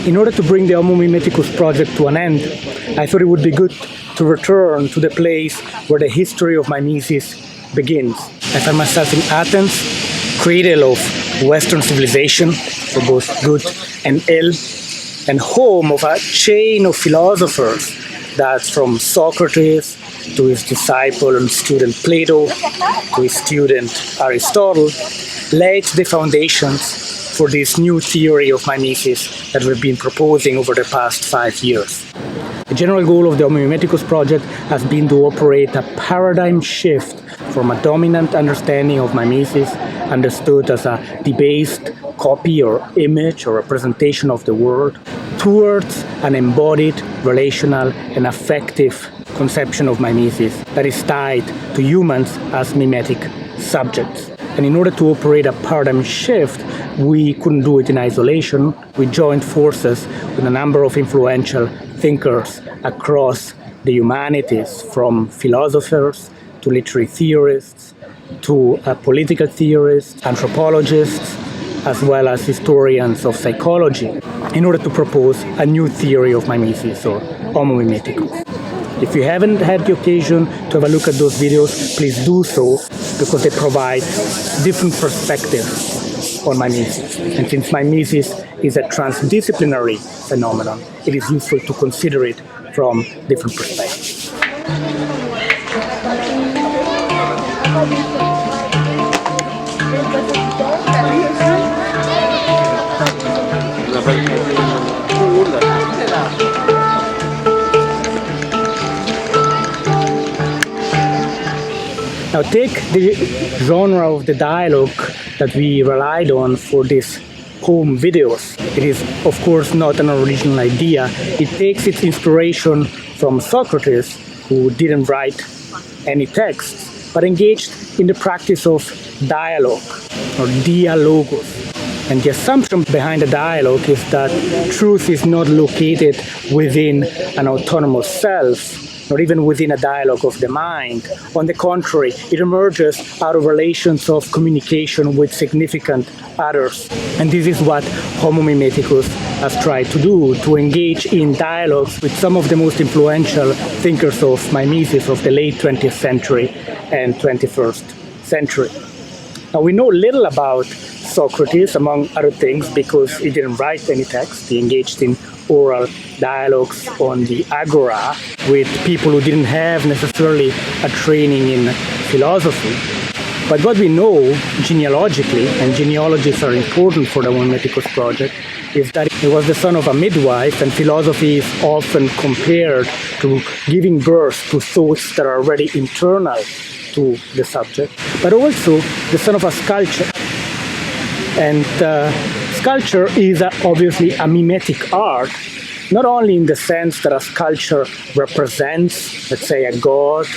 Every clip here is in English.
In order to bring the Homo Mimeticus project to an end, I thought it would be good to return to the place where the history of mimesis begins. I find myself in Athens, cradle of Western civilization, for both good and ill, and home of a chain of philosophers that's from Socrates to his disciple and student Plato to his student Aristotle, laid the foundations for this new theory of mimesis that we've been proposing over the past 5 years. The general goal of the Homo Mimeticus project has been to operate a paradigm shift from a dominant understanding of mimesis, understood as a debased copy or image or representation of the world, towards an embodied, relational, and affective conception of mimesis that is tied to humans as mimetic subjects. And in order to operate a paradigm shift, we couldn't do it in isolation. We joined forces with a number of influential thinkers across the humanities, from philosophers to literary theorists to political theorists, anthropologists, as well as historians of psychology, in order to propose a new theory of mimesis, or Homo Mimeticus. If you haven't had the occasion to have a look at those videos, please do so, because they provide different perspectives on mimesis. And since mimesis is a transdisciplinary phenomenon, it is useful to consider it from different perspectives. Now take the genre of the dialogue that we relied on for these home videos. It is, of course, not an original idea. It takes its inspiration from Socrates, who didn't write any texts, but engaged in the practice of dialogue, or dialogos. And the assumption behind the dialogue is that truth is not located within an autonomous self, nor even within a dialogue of the mind. On the contrary, it emerges out of relations of communication with significant others. And this is what Homo Mimeticus has tried to do, to engage in dialogues with some of the most influential thinkers of mimesis of the late 20th century and 21st century. Now, we know little about Socrates, among other things, because he didn't write any text. He engaged in oral dialogues on the agora with people who didn't have necessarily a training in philosophy. But what we know genealogically, and genealogies are important for the Mimeticus project, is that he was the son of a midwife, and philosophy is often compared to giving birth to thoughts that are already internal to the subject, but also the son of a sculptor. And sculpture is obviously a mimetic art, not only in the sense that a sculpture represents, let's say, a god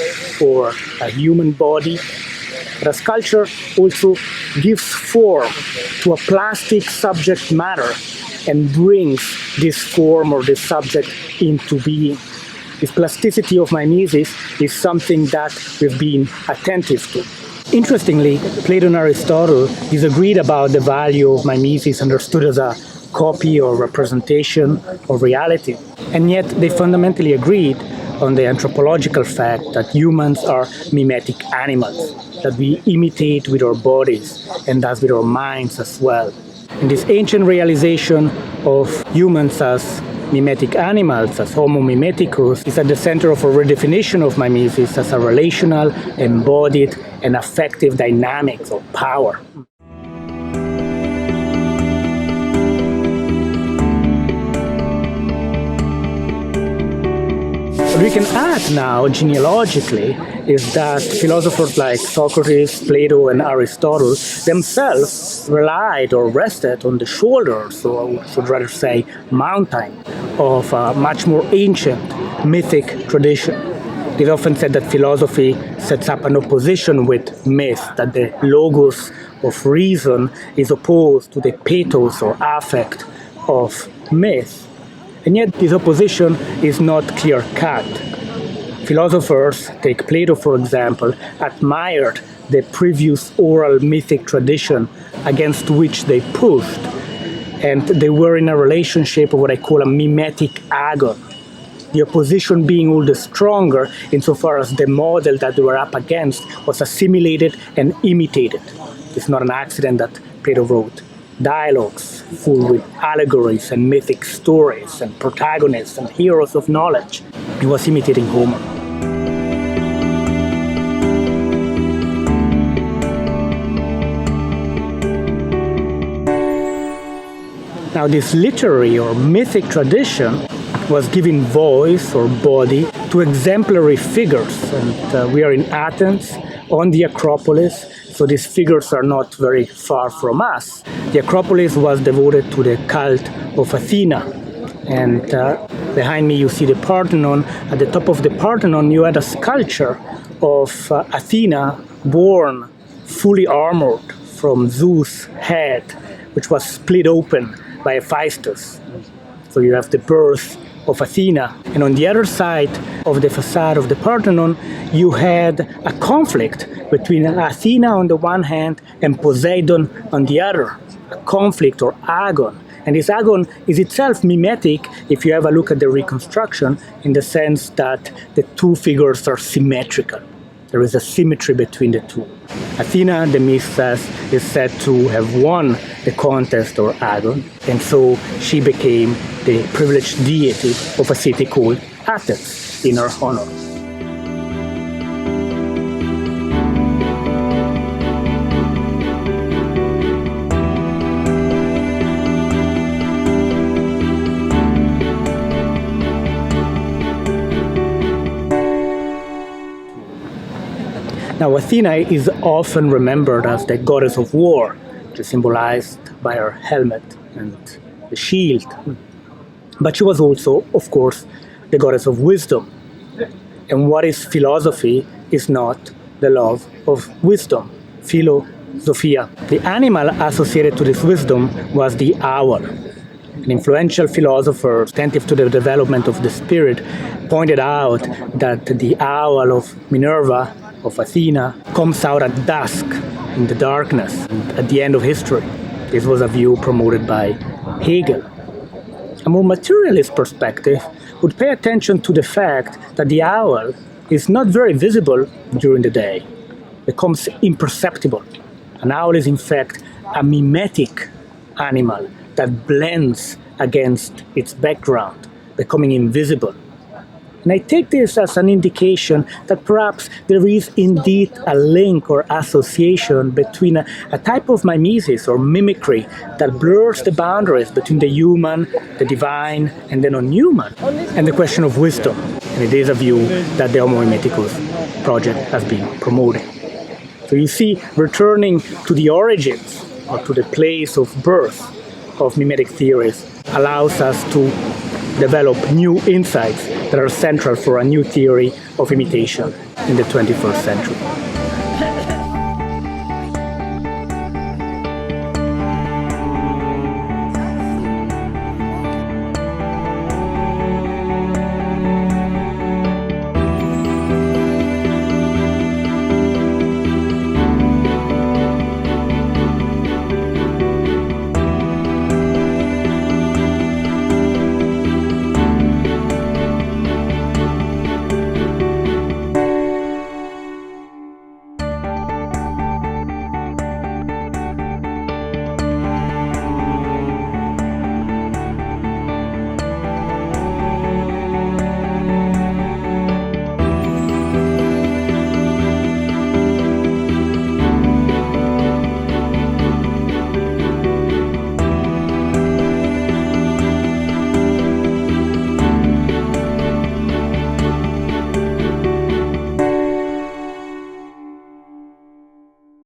or a human body, but a sculpture also gives form to a plastic subject matter and brings this form or this subject into being. This plasticity of mimesis is something that we've been attentive to. Interestingly, Plato and Aristotle disagreed about the value of mimesis understood as a copy or representation of reality. And yet they fundamentally agreed on the anthropological fact that humans are mimetic animals, that we imitate with our bodies and thus with our minds as well. And this ancient realization of humans as mimetic animals, as Homo Mimeticus, is at the center of a redefinition of mimesis as a relational, embodied, and affective dynamics of power. What we can add now, genealogically, is that philosophers like Socrates, Plato, and Aristotle themselves relied or rested on the shoulders, or I should rather say mountain, of a much more ancient mythic tradition. It is often said that philosophy sets up an opposition with myth, that the logos of reason is opposed to the pathos or affect of myth. And yet this opposition is not clear-cut. Philosophers, take Plato for example, admired the previous oral mythic tradition against which they pushed. and they were in a relationship of what I call a mimetic agon. The opposition being all the stronger insofar as the model that they were up against was assimilated and imitated. It's not an accident that Plato wrote dialogues full with allegories and mythic stories and protagonists and heroes of knowledge. He was imitating Homer. Now, this literary or mythic tradition was giving voice or body to exemplary figures. And we are in Athens on the Acropolis, so these figures are not very far from us. The Acropolis was devoted to the cult of Athena. And behind me you see the Parthenon. At the top of the Parthenon you had a sculpture of Athena born fully armored from Zeus' head, which was split open by Hephaestus. So you have the birth of Athena. And on the other side of the facade of the Parthenon, you had a conflict between Athena on the one hand and Poseidon on the other, a conflict or agon. And this agon is itself mimetic if you have a look at the reconstruction, in the sense that the two figures are symmetrical. There is a symmetry between the two. Athena, the myth says, is said to have won the contest or agon, and so she became the privileged deity of a city called Athens in her honor. Now, Athena is often remembered as the goddess of war, which is symbolized by her helmet and the shield. But she was also, of course, the goddess of wisdom. And what is philosophy is not the love of wisdom, philo-sophia. The animal associated to this wisdom was the owl. An influential philosopher, attentive to the development of the spirit, pointed out that the owl of Minerva, of Athena, comes out at dusk, in the darkness, at the end of history. This was a view promoted by Hegel. A more materialist perspective would pay attention to the fact that the owl is not very visible during the day, becomes imperceptible. An owl is in fact a mimetic animal that blends against its background, becoming invisible. And I take this as an indication that perhaps there is indeed a link or association between a type of mimesis or mimicry that blurs the boundaries between the human, the divine, and the non-human, and the question of wisdom. And it is a view that the Homo Mimeticus project has been promoting. So you see, returning to the origins or to the place of birth of mimetic theories allows us to develop new insights that are central for a new theory of imitation in the 21st century.